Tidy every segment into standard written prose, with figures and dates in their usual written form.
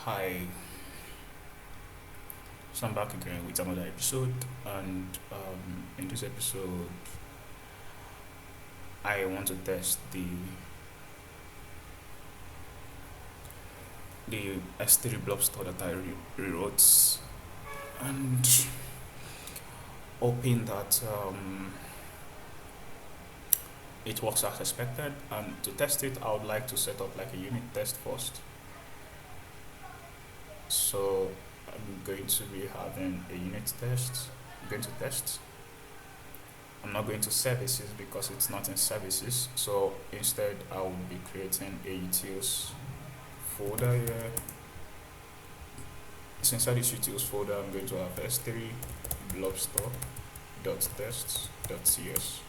Hi, so I'm back again with another episode, and in this episode, I want to test the S3 blob store that I rewrote, and hoping that it works as expected. And to test it, I would like to set up like a unit test first. So I'm going to be having a unit test. I'm going to test. I'm not going to services because it's not in services. So instead, I will be creating a utils folder here. So inside this utils folder, I'm going to have s3 blobstore.tests.cs.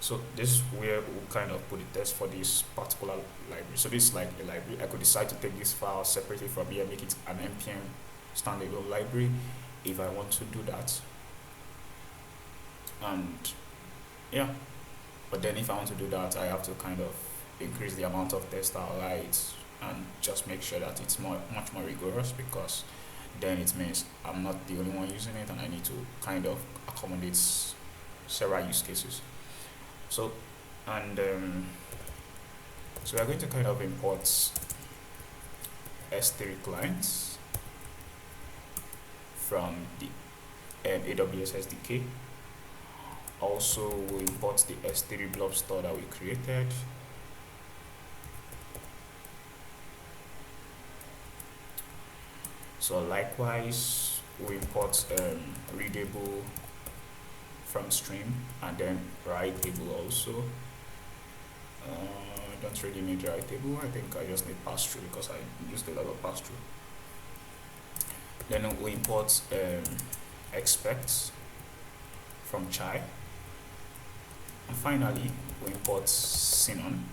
So this is where we'll kind of put the test for this particular library. So this is like a library. I could decide to take this file separately from here, make it an npm standalone library if I want to do that. And yeah, but then if I want to do that, I have to kind of increase the amount of tests I write and just make sure that it's much more rigorous, because then it means I'm not the only one using it and I need to kind of accommodate several use cases. So, and so we're going to kind of import S3 clients from the AWS SDK. Also, we import the S3 blob store that we created. So likewise, we import readable from stream, and then writable also. I don't really need writable. I think I just need pass through because I used a lot of pass through. Then we import expect from chai, and finally we import Sinon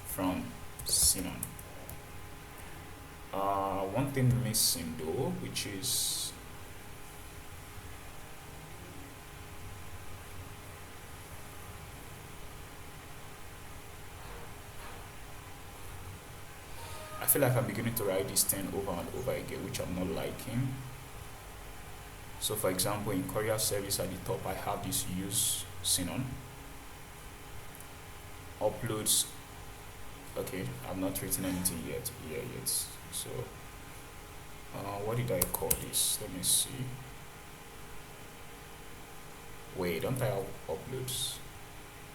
from Sinon. One thing missing though, which is I feel like I'm beginning to write this thing over and over again, which I'm not liking. So for example, in courier service at the top, I have this use Sinon uploads. Okay, I've not written anything yet here yet. So what did I call this? Let me see. Wait, don't I have uploads,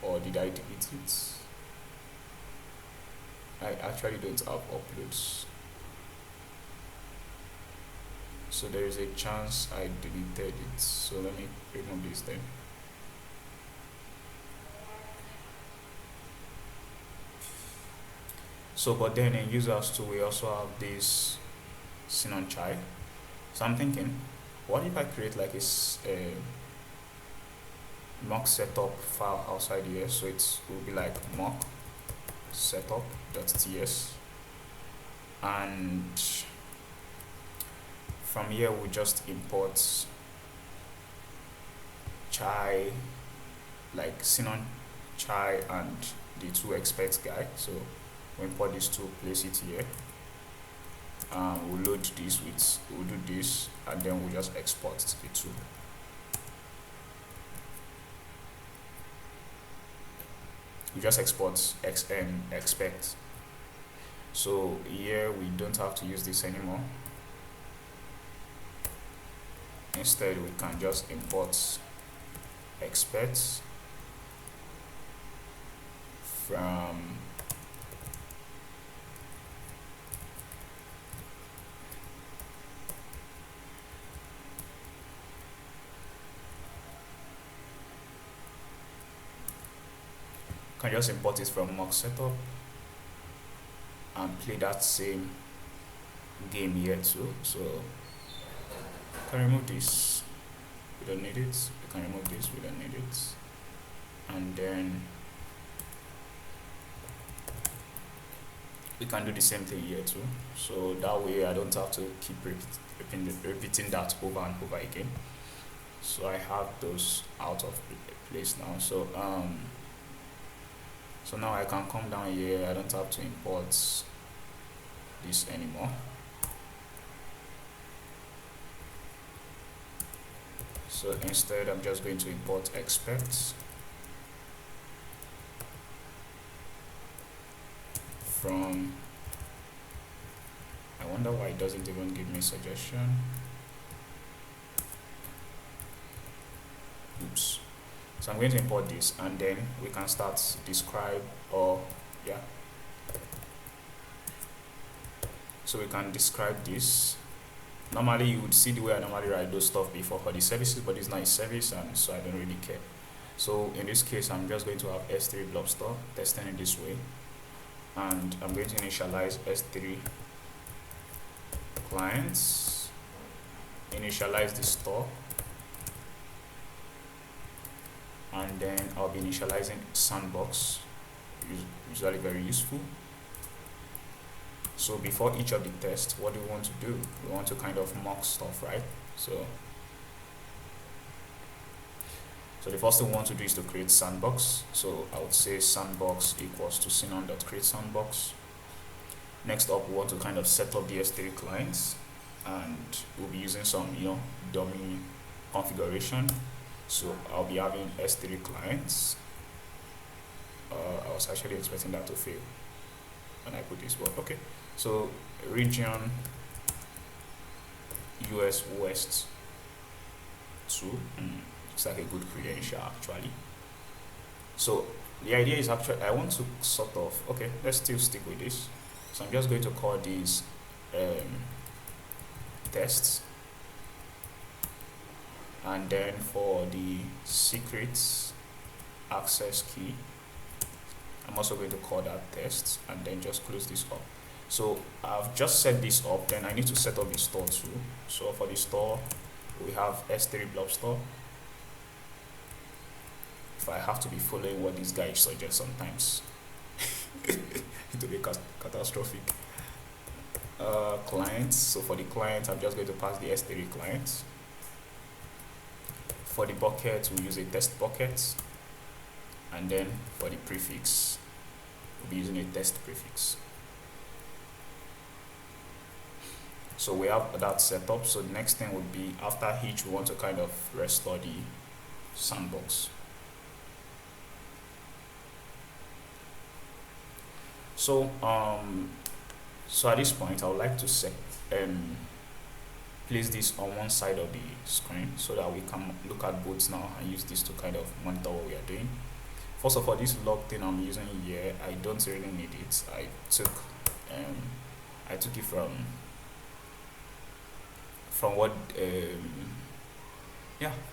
or did I delete it? I actually don't have uploads, so there is a chance I deleted it. So let me remove this then. So but then in users too, we also have this Sinon chai. So I'm thinking, what if I create like a mock setup file outside here? So it will be like mock setup.ts, and from here we just import chai, like Sinon chai and the two expect guy. So we import these two, place it here. We'll load this we'll do this, and then we'll just export the two. We just export xn expect. So here we don't have to use this anymore. Instead, we can just import expect from mock setup and play that same game here too. So we can remove this, we don't need it. We can remove this, we don't need it. And then we can do the same thing here too. So that way I don't have to keep repeating that over and over again. So I have those out of place now. So so now I can come down here. I don't have to import this anymore. So instead I'm just going to import expect from, I wonder why it doesn't even give me suggestion. Oops. So I'm going to import this, and then we can start describe, or yeah. So we can describe this. Normally you would see the way I normally write those stuff before for the services, but it's not a service, and so I don't really care. So in this case, I'm just going to have S3 blob store testing it this way, and I'm going to initialize S3 clients, initialize the store, and then I'll be initializing sandbox, usually very useful. So before each of the tests, what do we want to do? We want to kind of mock stuff, right? So the first thing we want to do is to create sandbox. So I would say sandbox equals to synon.create sandbox. Next up, we want to kind of set up the S3 clients, and we'll be using some, dummy configuration. So I'll be having S3 clients. I was actually expecting that to fail when I put this, but okay. So region US West 2. It's like a good credential actually. So the idea is actually I want to sort of, okay, let's still stick with this. So I'm just going to call these tests, and then for the secrets access key, I'm also going to call that test, and then just close this up. So I've just set this up, then I need to set up the store too. So for the store, we have S3 blob store. If I have to be following what this guy suggests sometimes, it will be catastrophic. Clients, so for the client, I'm just going to pass the S3 client. For the bucket, we'll use a test bucket, and then for the prefix, we'll be using a test prefix. So we have that set up. So the next thing would be, after each, we want to kind of restore the sandbox. So so at this point, I would like to set place this on one side of the screen so that we can look at both now and use this to kind of monitor what we are doing. First of all, this log thing I'm using here, I don't really need it. I took it from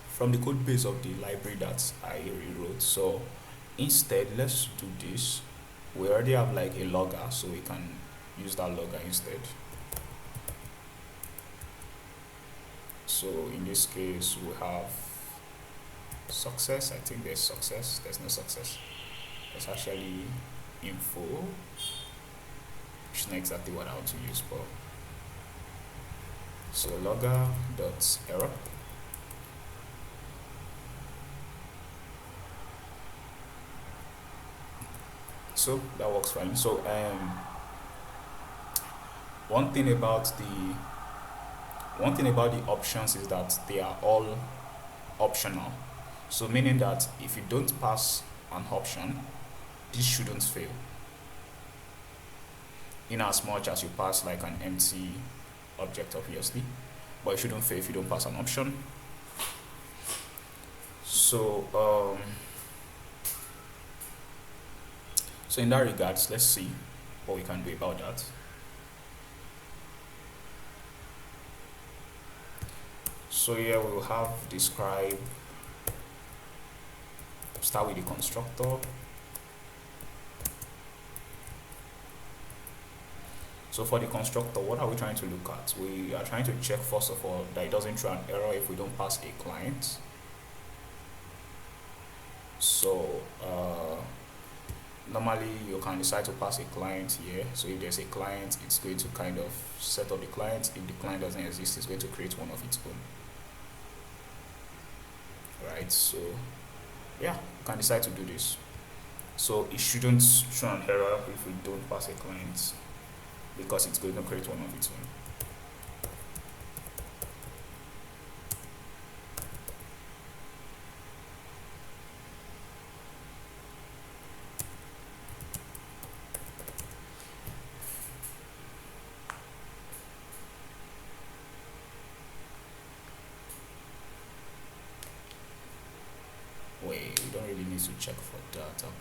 from the code base of the library that I rewrote. So instead, let's do this. We already have like a logger, so we can use that logger instead. So in this case, we have success. I think there's success. There's no success. There's actually info, which is not exactly what I want to use, but so logger dot error. So that works fine. So one thing about the options is that they are all optional. So meaning that if you don't pass an option, this shouldn't fail. In as much as you pass like an empty object, obviously, but it shouldn't fail if you don't pass an option. So so in that regards, let's see what we can do about that. So here we will have describe, start with the constructor. So for the constructor, what are we trying to look at? We are trying to check first of all that it doesn't throw an error if we don't pass a client. So normally you can decide to pass a client here. So if there's a client, it's going to kind of set up the client. If the client doesn't exist, it's going to create one of its own. Right, so yeah, you can decide to do this. So it shouldn't throw an error if we don't pass a client. because it's going to create one of its own. Wait, we don't really need to check for that actually.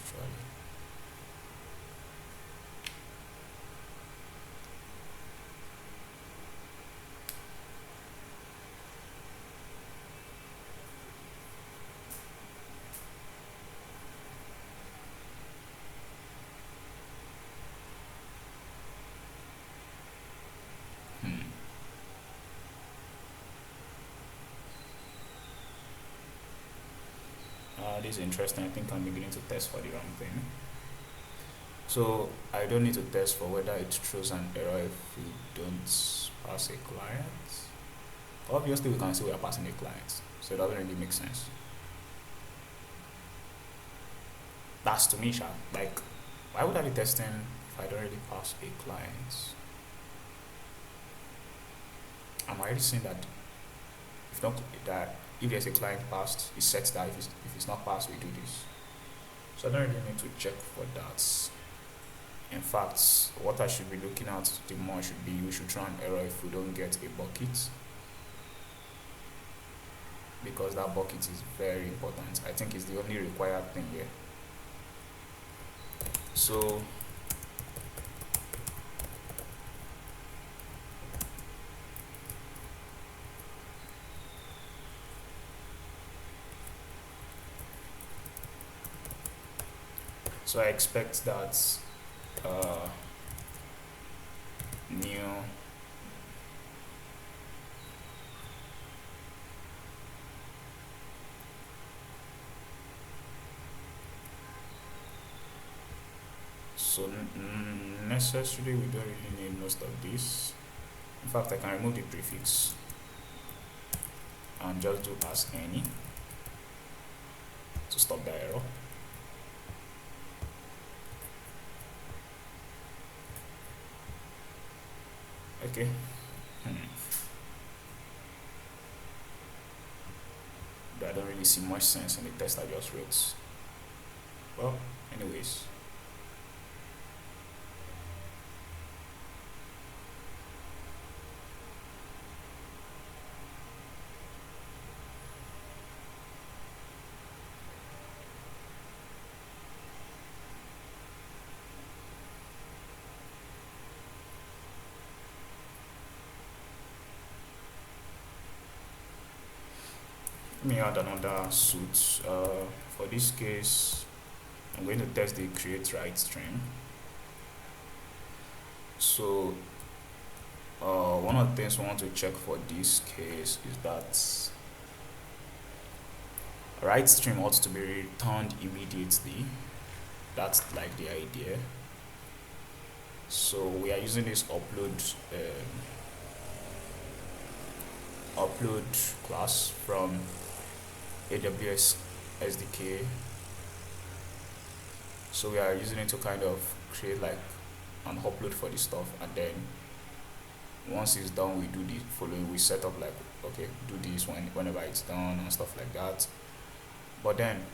Hmm. This is interesting. I think I'm beginning to test for the wrong thing. So I don't need to test for whether it throws an error if we don't pass a client. Obviously, we can see we are passing a client, so it doesn't really make sense. That's to me, sha. Like, why would I be testing if I don't really pass a client? I'm already seeing that if there's a client passed, it sets that if it's not passed, we do this. So I don't really need to check for that. In fact, what I should be looking at the more should be we should throw an error if we don't get a bucket, because that bucket is very important. I think it's the only required thing here. So I expect that new so necessarily we don't really need most of this. In fact, I can remove the prefix and just do as any to stop the error. Okay. I don't really see much sense in the test I just wrote. Well, anyways. Let me add another suit. For this case, I'm going to test the create write string. So one of the things we want to check for this case is that write string ought to be returned immediately. That's like the idea. So we are using this upload class from AWS SDK. So we are using it to kind of create like an upload for the stuff, and then once it's done, we do the following. We set up like, okay, do this whenever it's done and stuff like that. But then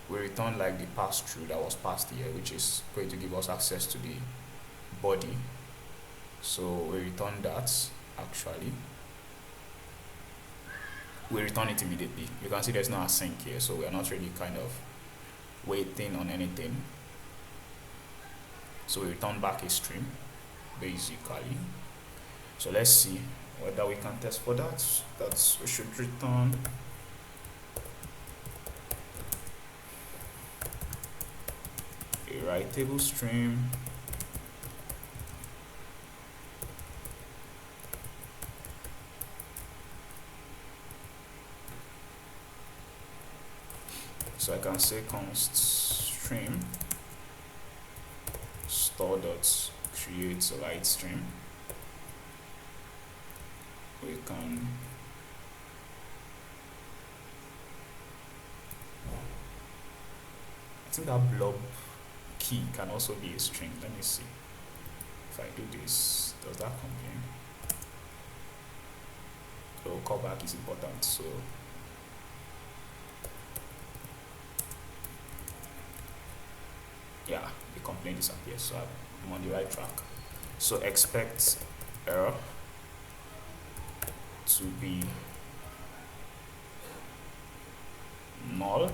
we return like the pass through that was passed here, which is going to give us access to the body. So we return that actually. We return it immediately. You can see there's no async here, so we are not really kind of waiting on anything. So we return back a stream basically. So let's see whether we can test for that. We should return a writable stream so I can say const stream store dot create write stream. We can I think that blob key can also be a string. Let me see if I do this, does that come in? So callback is important. So yeah, the complaint disappears, so I'm on the right track. So expect error to be null,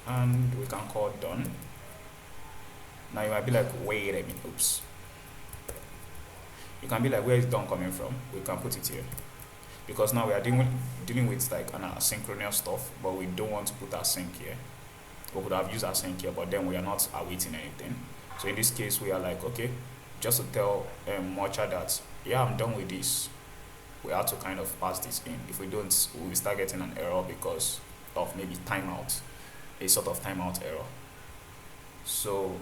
and we can call done. Now you might be like, wait a minute, oops. You can be like, where is done coming from? We can put it here, because now we are dealing with like an asynchronous stuff, but we don't want to put async here. We could have used async here, but then we are not awaiting anything. So in this case, we are like, okay, just to tell Mocha that, yeah, I'm done with this, we have to kind of pass this in. If we don't, we will start getting an error because of maybe timeout, a sort of timeout error. So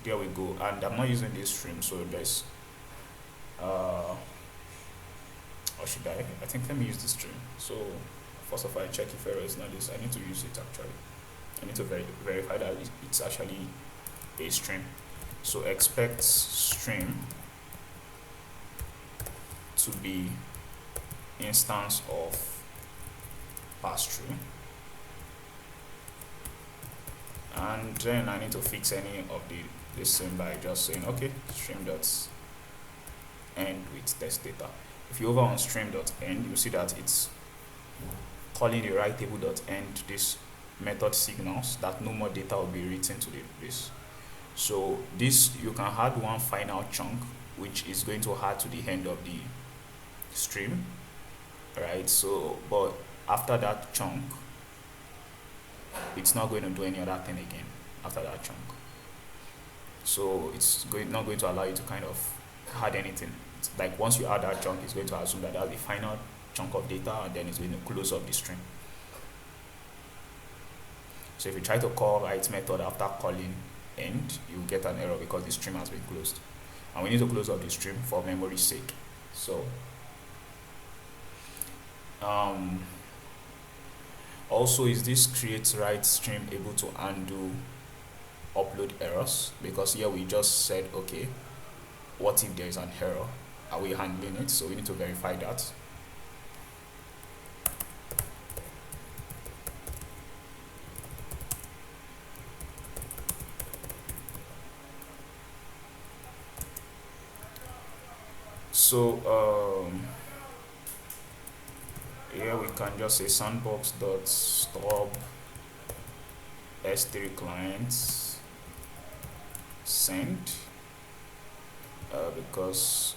there we go. And I'm not using this stream, so there's or should I think let me use this stream. So first of all, I check if error is not this. I need to use it actually. I need to verify that it's actually a stream. So expect stream to be instance of pass-through, and then I need to fix any of this thing by just saying, okay, stream dot end with test data. If you over on stream dot end, you see that it's calling the right table dot end this method signals that no more data will be written to this. So this, you can add one final chunk which is going to add to the end of the stream, right? So but after that chunk, it's not going to do any other thing again after that chunk. So it's not going to allow you to kind of add anything. It's like once you add that chunk, it's going to assume that that's the final chunk of data, and then it's going to close up the stream. So if you try to call write method after calling end, you get an error because the stream has been closed, and we need to close up the stream for memory's sake. So also, is this create write stream able to undo upload errors? Because here we just said, okay, what if there is an error? Are we handling it? So we need to verify that. So here we can just say sandbox.stop S3 clients send, because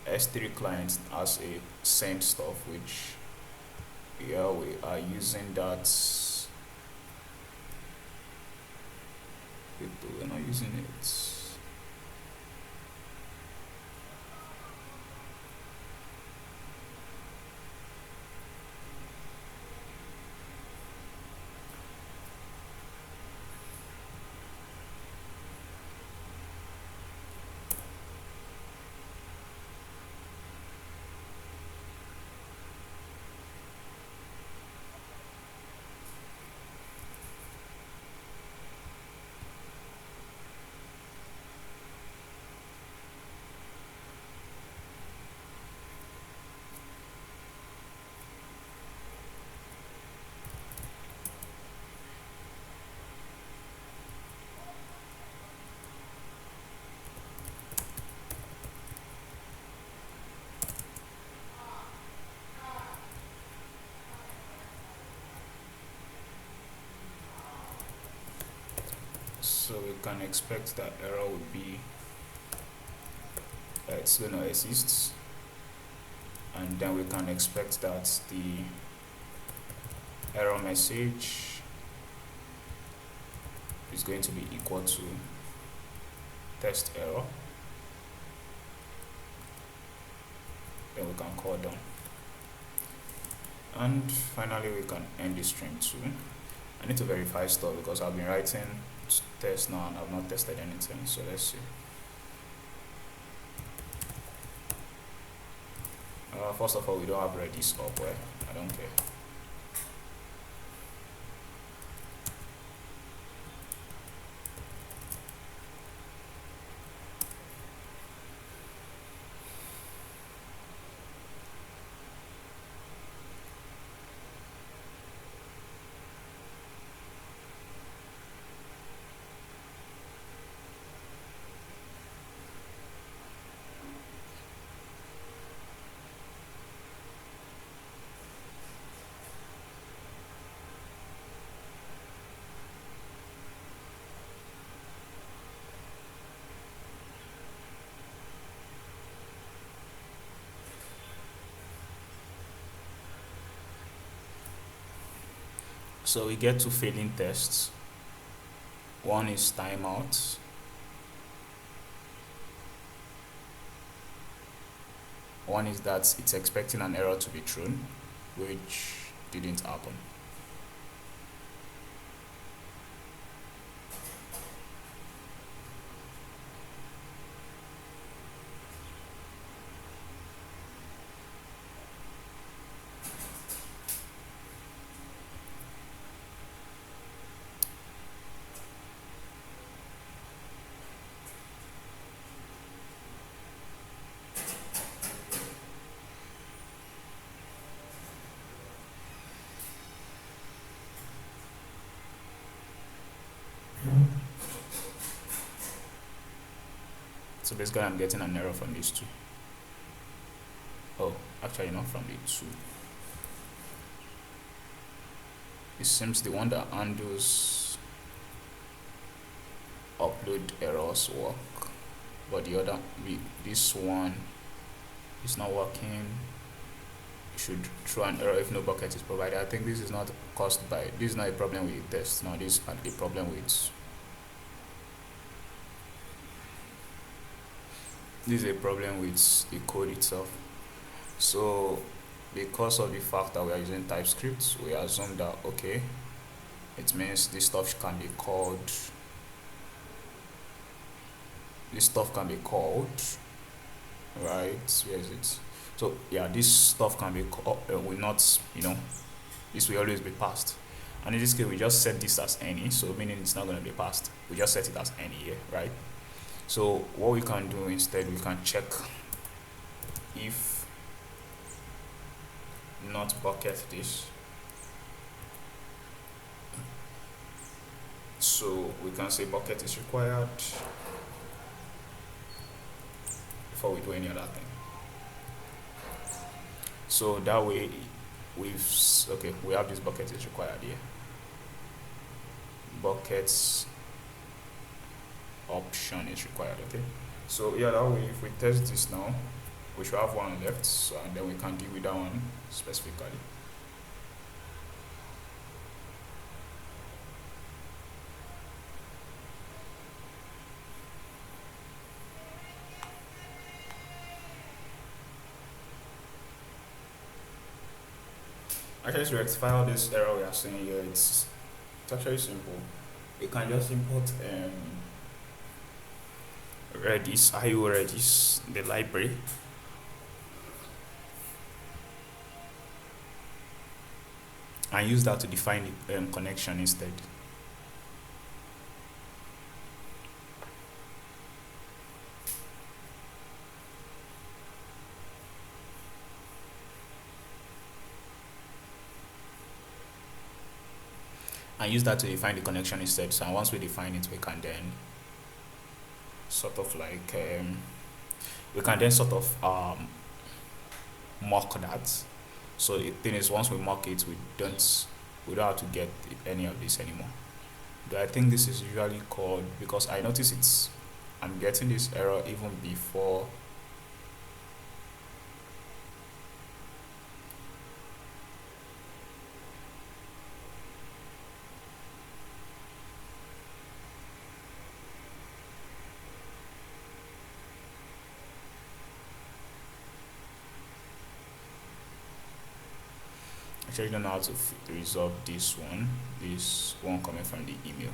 S3 clients has a send stuff, which here we are using that. We're not using it. So we can expect that error would be it's going to exist, and then we can expect that the error message is going to be equal to test error. Then we can call done, and finally we can end the stream too. I need to verify stuff because I've been writing test now and I've not tested anything. So let's see. First of all, we don't have Redis up. Well, I don't care. So we get two failing tests. One is timeout. One is that it's expecting an error to be thrown, which didn't happen. So basically I'm getting an error from these two. Oh, actually not from the two. It seems the one that handles upload errors work, but the other, this one is not working. It should throw an error if no bucket is provided. I think this is not caused by, this is not a problem with the test. No, this is a problem with, this is a problem with the code itself. So because of the fact that we are using TypeScript, we assume that okay, it means this stuff can be called, right? Where is it? So yeah, this stuff can be called, will not, this will always be passed. And in this case, we just set this as any, so meaning it's not going to be passed. We just set it as any here, right? So what we can do instead, we can check if not bucket this. So we can say bucket is required before we do any other thing. So that way we have this bucket is required here. Buckets option is required, okay? So yeah, that way if we test this now, we should have one left, so, and then we can deal with that one specifically. Actually, to rectify all this error we are seeing here, it's actually simple. You can just import Redis, IO Redis, the library, and use that to define the connection instead. And use that to define the connection instead. So once we define it, we can then sort of like mock that. So the thing is, once we mock it, we don't have to get any of this anymore. But I think this is usually called, because I notice I'm getting this error even before. Actually, don't know how to resolve this one coming from the email.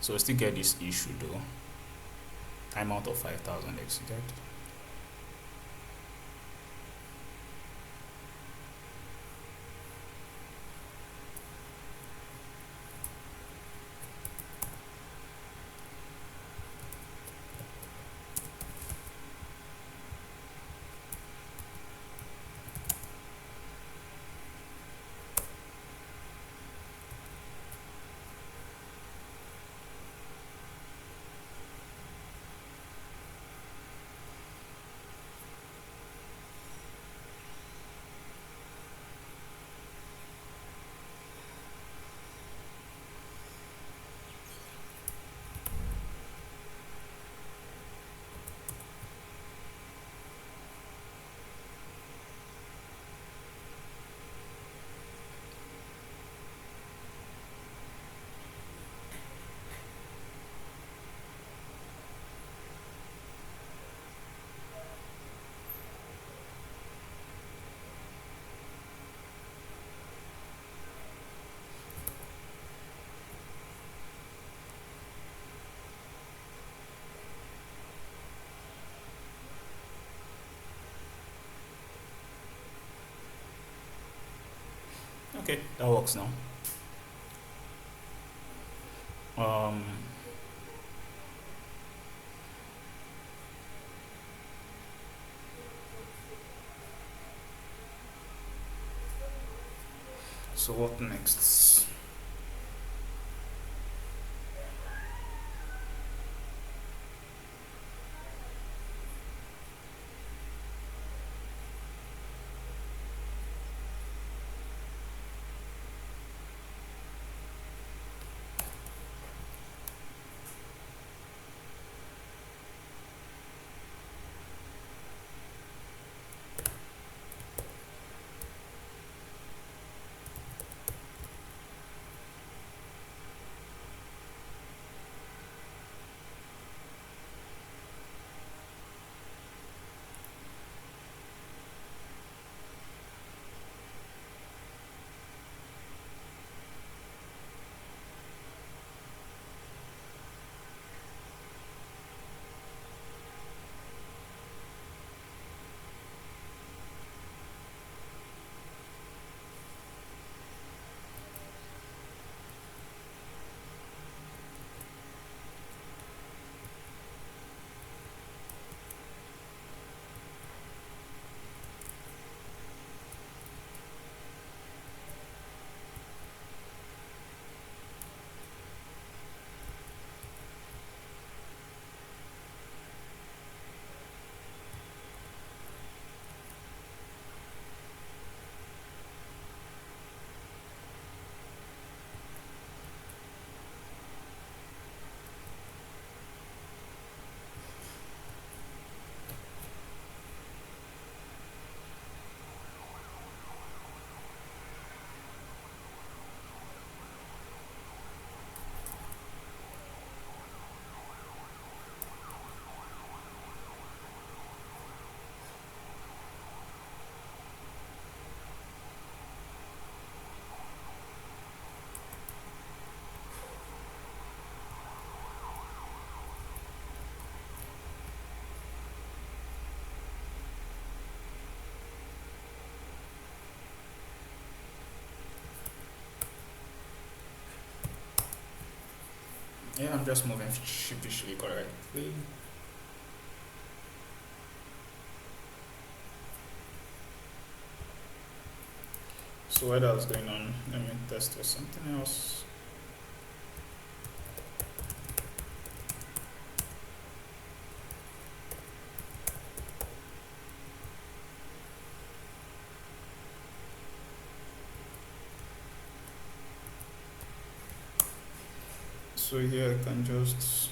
So we still get this issue though. Time out of 5,000 exceeded. Okay, that works now. Um, so what next? Yeah, I'm just moving sheepishly correctly. So what else going on? Let me test for something else. So here I can just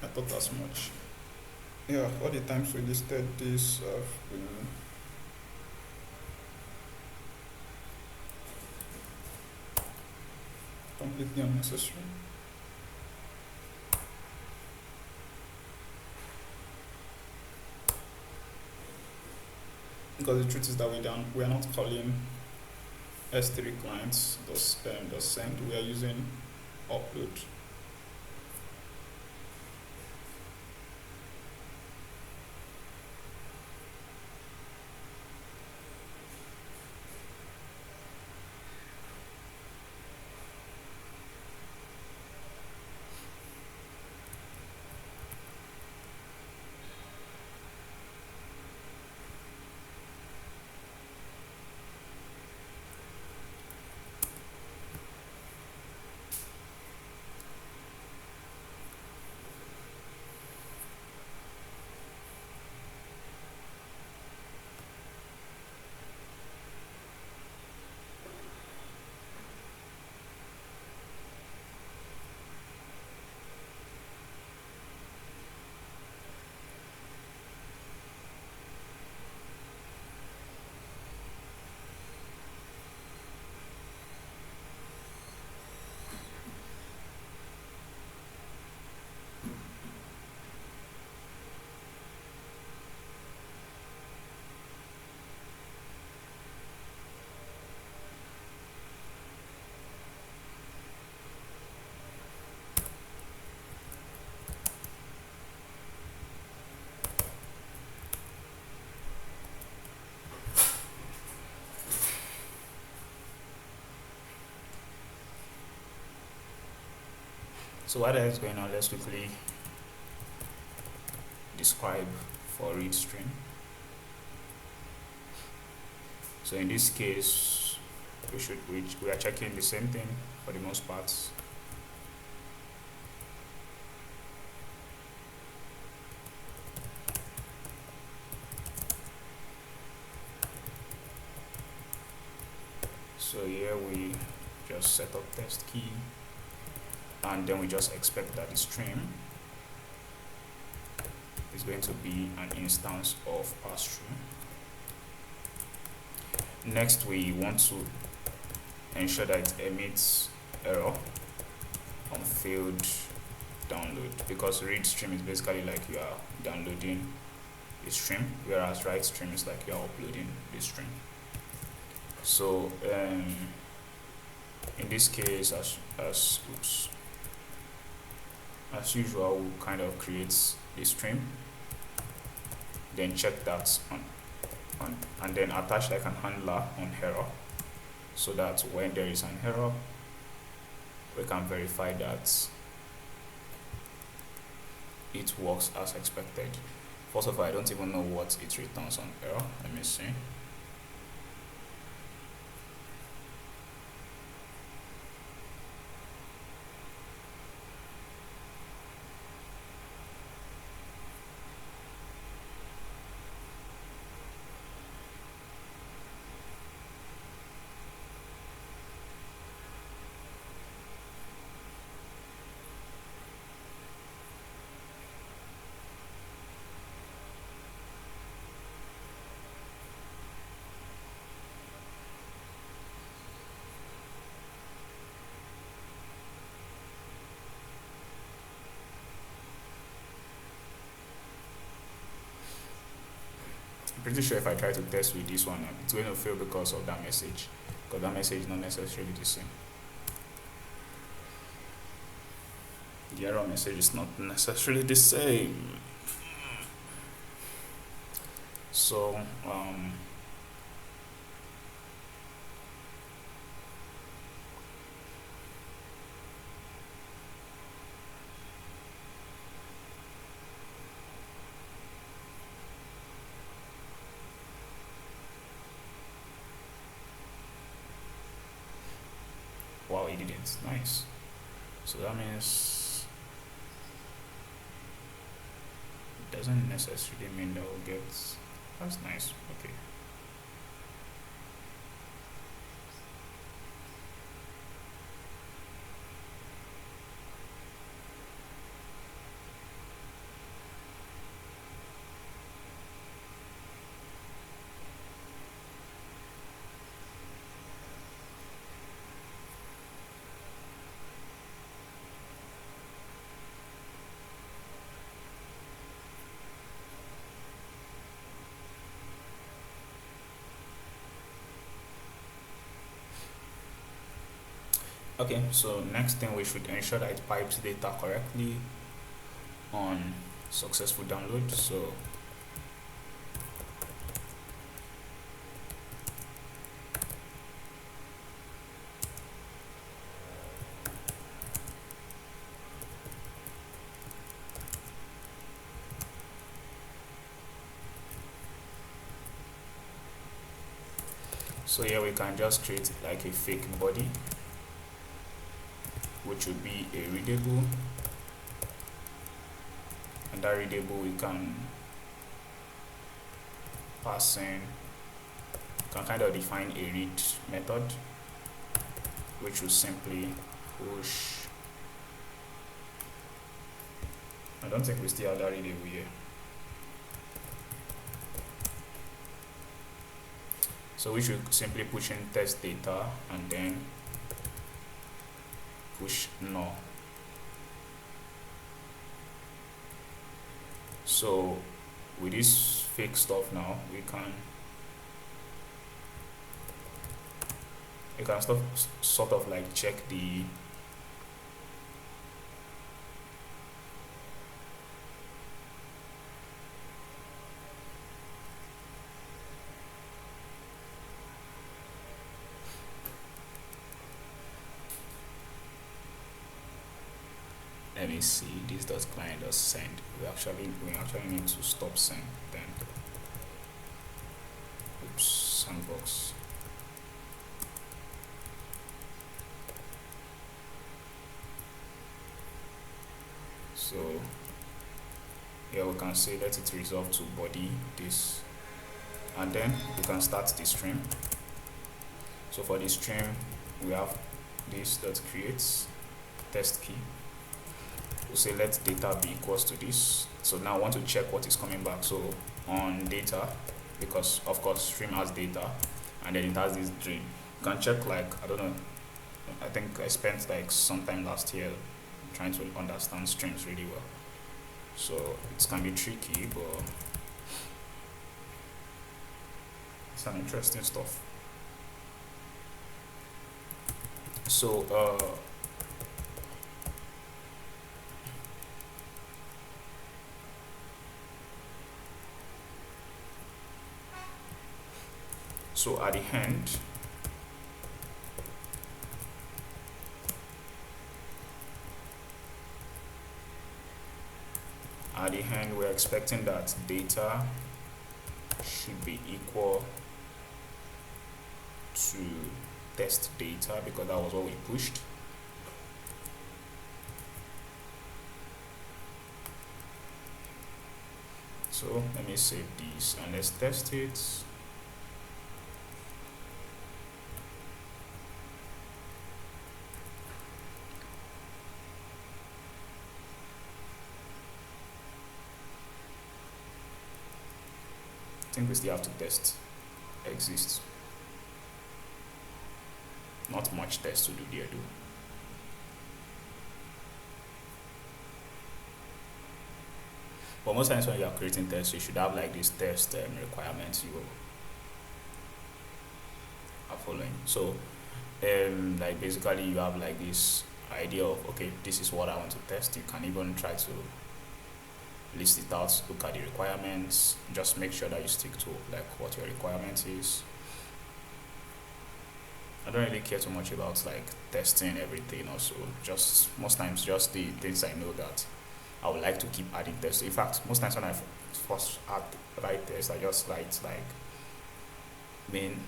I thought as much. Yeah, all the times we listed this have been completely unnecessary. Because the truth is that we are not calling S3 clients does send. We are using upload. So while that is going on, let's quickly describe for read stream. So in this case, we are checking the same thing for the most part. So here we just set up test key, and then we just expect that the stream is going to be an instance of pass-through. Next, we want to ensure that it emits error on failed download, because read stream is basically like you are downloading a stream, whereas write stream is like you are uploading the stream. So in this case, as usual, we'll kind of create a stream, then check that on and then attach like an handler on error, so that when there is an error, we can verify that it works as expected. First of all, I don't even know what it returns on error. Let me see. I'm pretty sure if I try to test with this one, it's going to fail because of that message, because that message is not necessarily the same. The error message is not necessarily the same. So wow, it didn't. Nice. So that means it doesn't necessarily mean that we'll get. That's nice. Okay. Okay, so next thing, we should ensure that it pipes data correctly on successful download. So here we can just create like a fake body, which would be a readable, and that readable we can pass in, can kind of define a read method, which will simply push. I don't think we still have that readable here. So we should simply push in test data and then push null. So with this fake stuff now, we can sort of like check the let me see, this does client does send. We actually need to stop send then. Oops, sandbox. So here we can say let it resolve to body this, and then we can start the stream. So for the stream, we have this dot creates test key. We'll say let data be equals to this. So now I want to check what is coming back. So on data, because of course stream has data and then it has this string, you can check, like, I don't know, I think I spent like some time last year trying to understand streams really well. So it can be tricky, but it's an interesting stuff. So so at the end, we're expecting that data should be equal to test data, because that was what we pushed. So let me save this and let's test it. I think we still have to test exists. Not much test to do there though. But most times when you are creating tests, you should have like this test requirements you are following. So like basically you have like this idea of, okay, this is what I want to test. You can even try to list it out, look at the requirements, just make sure that you stick to like what your requirement is. I don't really care too much about like testing everything also, just most times just the things I know that I would like to keep adding tests. In fact, most times when I first write tests, I just write like main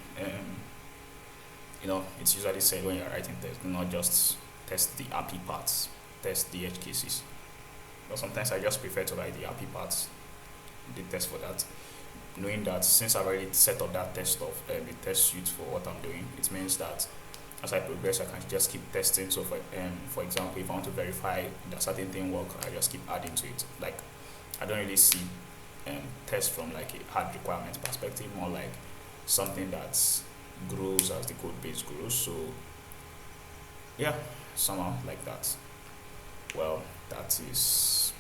it's usually said when you're writing tests, not just test the API parts, test the edge cases. But sometimes I just prefer to write the API parts, the test for that, knowing that since I've already set up that test of the test suite for what I'm doing, it means that as I progress, I can just keep testing. So for example, if I want to verify that certain thing work, I just keep adding to it. Like, I don't really see test from like a hard requirements perspective, more like something that grows as the code base grows. So yeah, somehow like that. Well, that is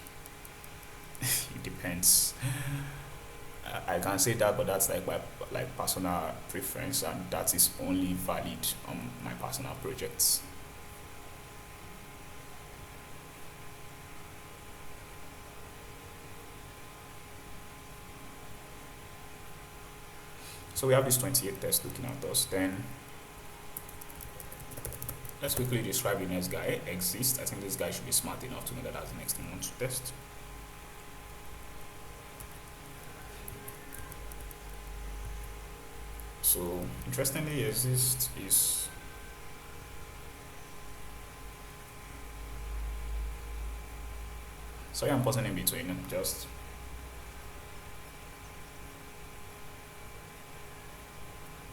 it depends. I can say that, but that's like my personal preference, and that is only valid on my personal projects. So we have this 28 test looking at us. Then let's quickly describe the next guy, exist. I think this guy should be smart enough to know that that's the next thing we want to test. So interestingly, exist is sorry I'm pausing in between, just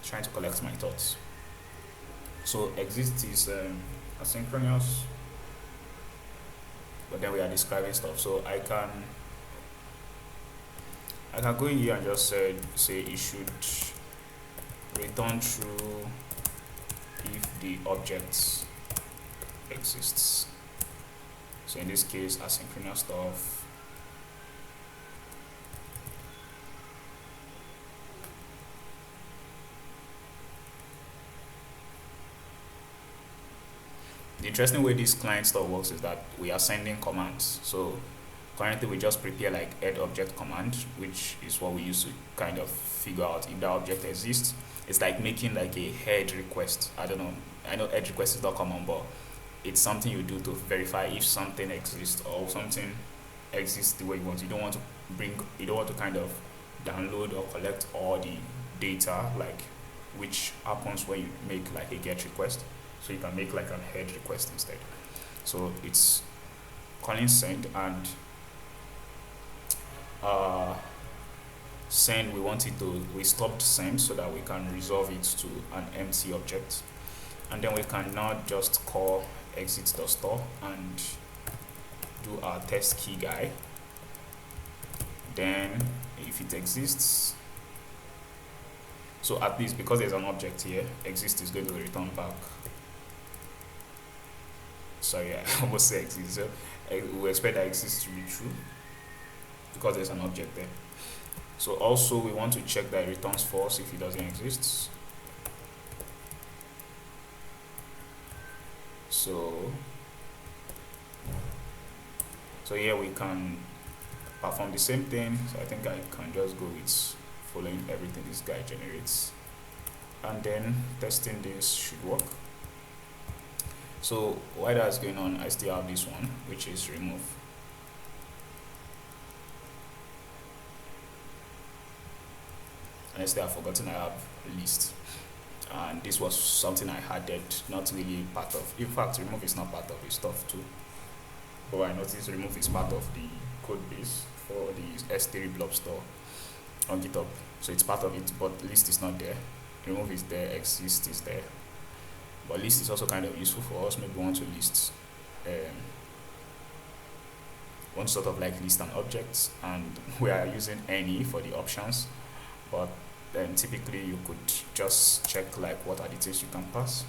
trying to collect my thoughts. So exist is asynchronous, but then we are describing stuff. So I can go in here and just say it should return true if the object exists. So in this case, asynchronous stuff. The interesting way this client stuff works is that we are sending commands. So currently we just prepare like add object command, which is what we use to kind of figure out if that object exists. It's like making like a head request. I don't know. I know edge request is not common, but it's something you do to verify if something exists or something exists the way you want. You don't want to kind of download or collect all the data, like which happens when you make like a get request. So you can make like a head request instead. So it's calling send, and send, we stopped send so that we can resolve it to an empty object, and then we can now just call exit.store and do our test key guy. Then if it exists, so at least because there's an object here, exist is going to return back. Sorry, I almost say exist. So we expect that exist to be true because there's an object there. So also we want to check that it returns false if it doesn't exist. So here we can perform the same thing. So I think I can just go with following everything this guy generates, and then testing this should work. So while that's going on, I still have this one, which is remove. And I still have forgotten I have list. And this was something I added, not really part of. In fact, remove is not part of the stuff too. But I noticed remove is part of the code base for the S3 blob store on GitHub. So it's part of it, but list is not there. Remove is there, exist is there. But list is also kind of useful for us. Maybe we want to list one sort of like list an object, and we are using any for the options, but then typically you could just check like what are the things you can pass.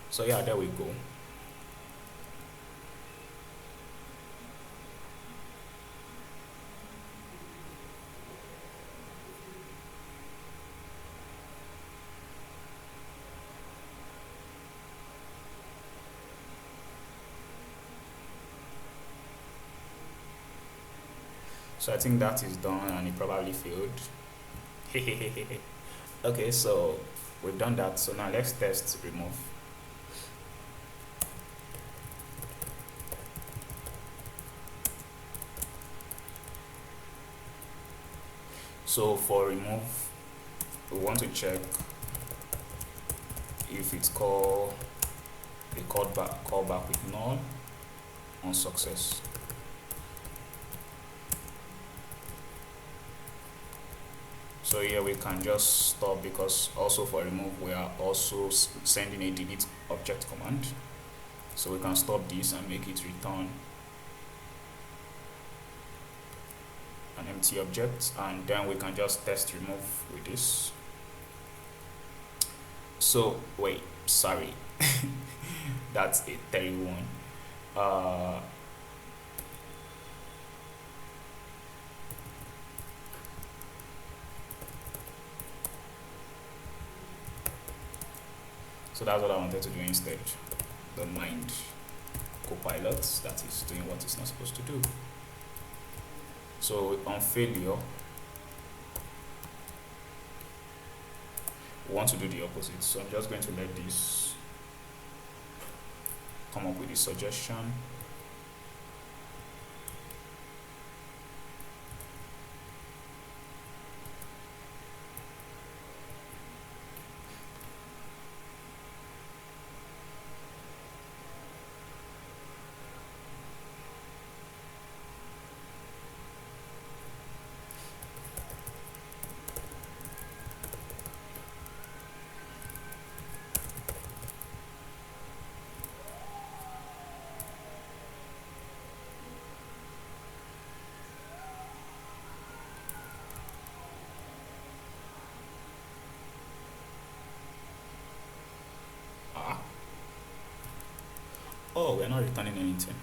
So yeah, there we go. So I think that is done, and it probably failed. Okay, so we've done that. So now let's test remove. So for remove, we want to check if it's callback with null on success. So here we can just stop, because also for remove we are also sending a delete object command. So we can stop this and make it return an empty object, and then we can just test remove with this. So wait, sorry, that's a 31. So that's what I wanted to do instead. The mind copilot that is doing what it's not supposed to do. So on failure, we want to do the opposite. So I'm just going to let this come up with a suggestion. Ah, oh, we're not returning anything.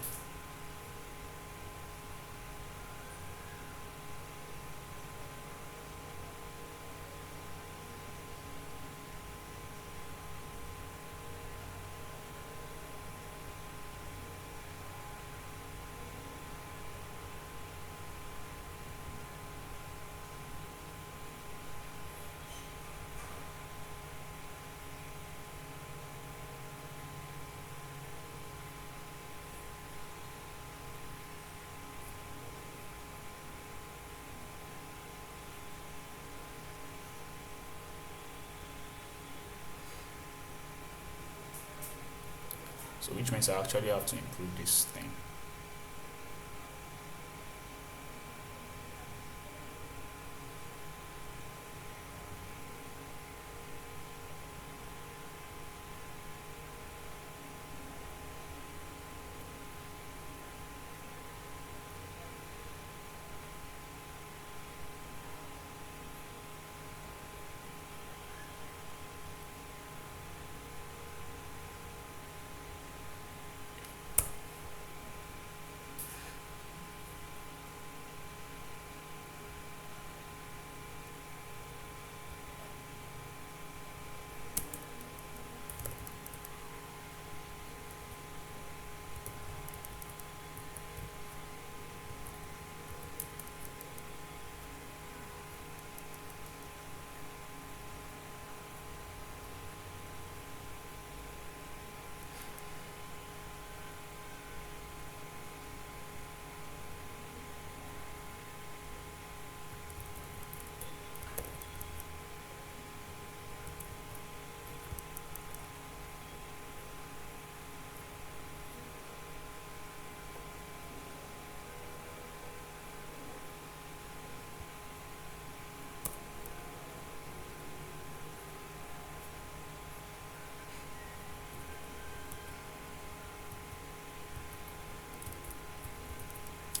So which means I actually have to improve this thing.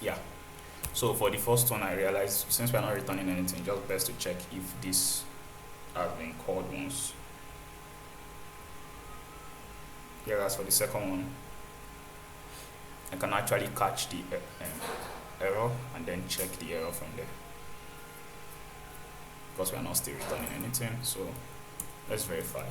Yeah. So for the first one, I realized since we're not returning anything, just best to check if this has been called once. Whereas for the second one, I can actually catch the error and then check the error from there. Because we are not still returning anything, so let's verify.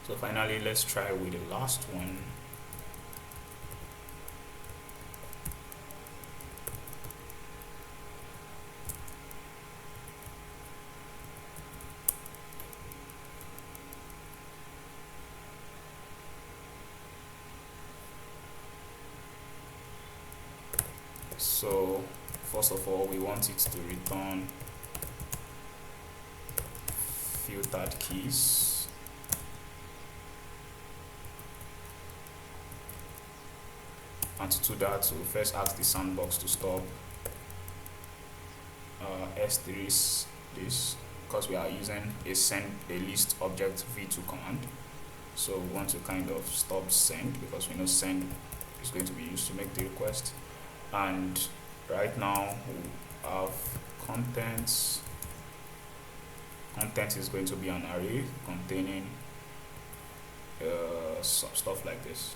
So finally, let's try with the last one. So first of all, we want it to return filtered keys. And to do that, we'll first ask the sandbox to stop S3 this, because we are using a send a list object v2 command. So we want to kind of stop send, because we know send is going to be used to make the request. And right now we have contents. Content is going to be an array containing some stuff like this.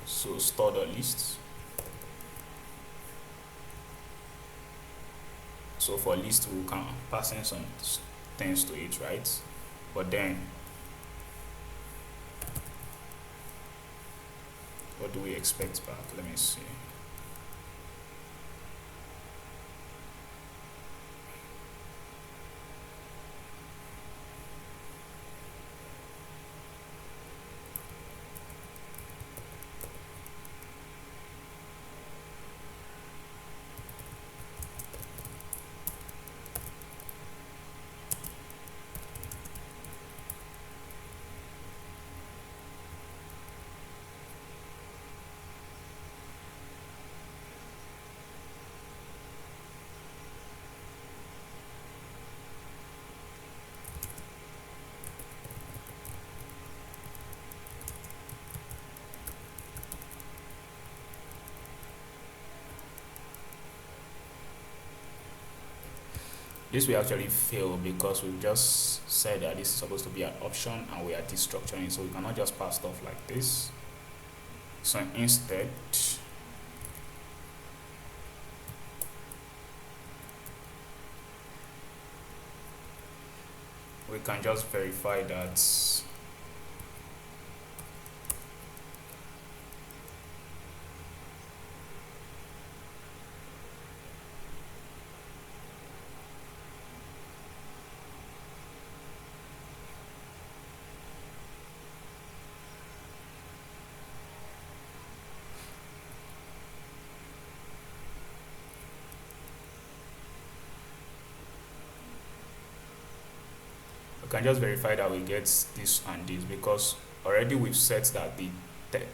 So store the lists. So for list we can pass in some things to it, right? But then what do we expect back? Let me see. This will actually fail because we've just said that this is supposed to be an option and we are destructuring it, so we cannot just pass stuff like this. So instead, we can just verify that can just verify that we get this and this, because already we've set that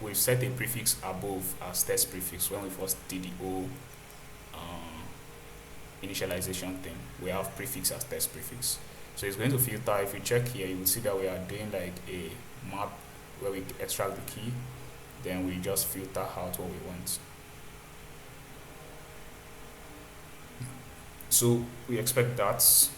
we've set a prefix above as test prefix when we first did the whole initialization thing. We have prefix as test prefix, so it's going to filter. If you check here, you will see that we are doing like a map where we extract the key, then we just filter out what we want. So we expect that.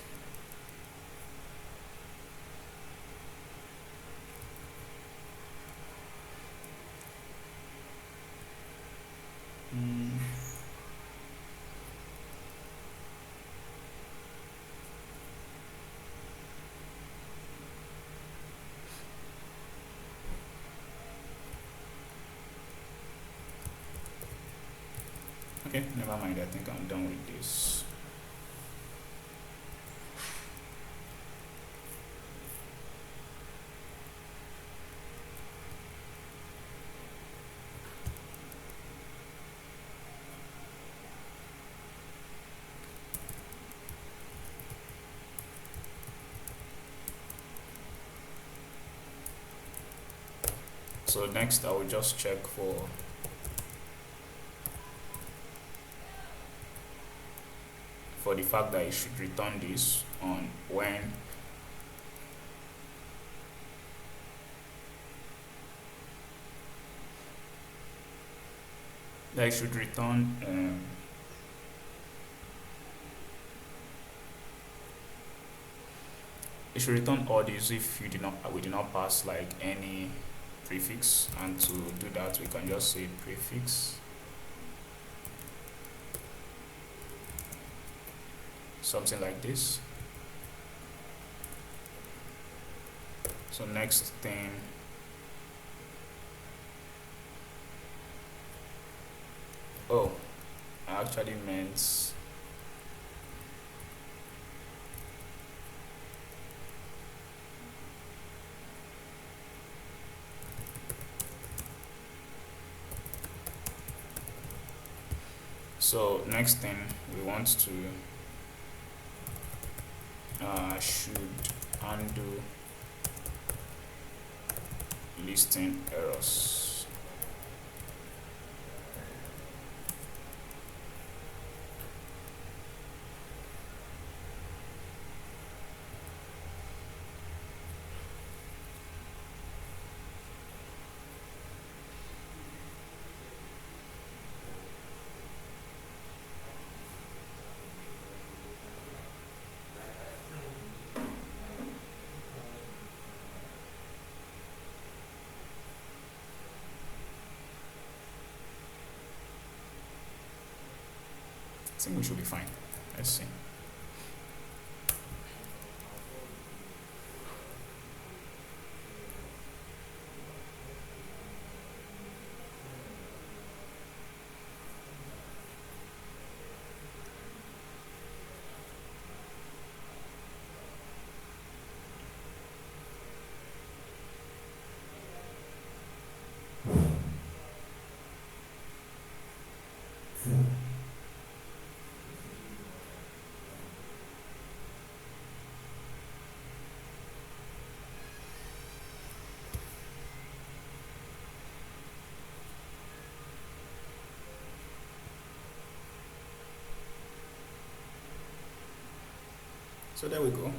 Okay, never mind. I think I'm done with this. So next I will just check for the fact that it should return this on when that it should return it should return all these if we did not pass like any prefix. And to do that we can just say prefix something like this. So next thing, oh, I actually meant so next thing we want to should undo listing errors. I think we should be fine. Let's see. So there we go.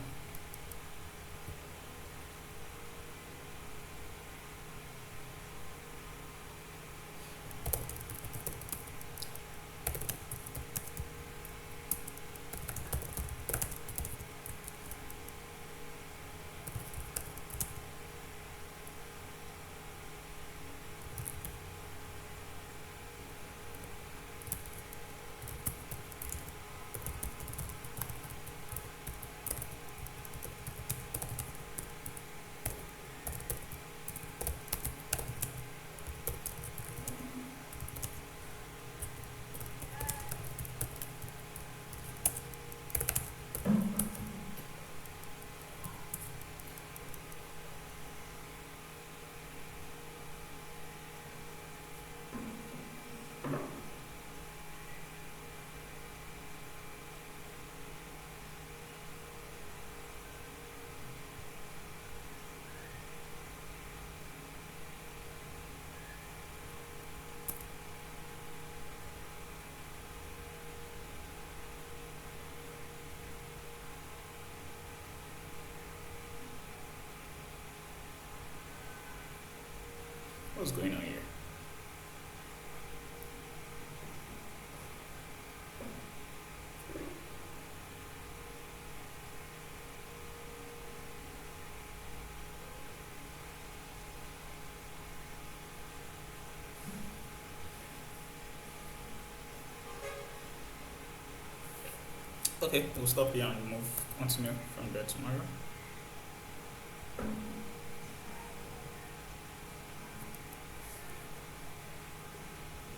What's going on here? Okay, we'll stop here and continue from there tomorrow.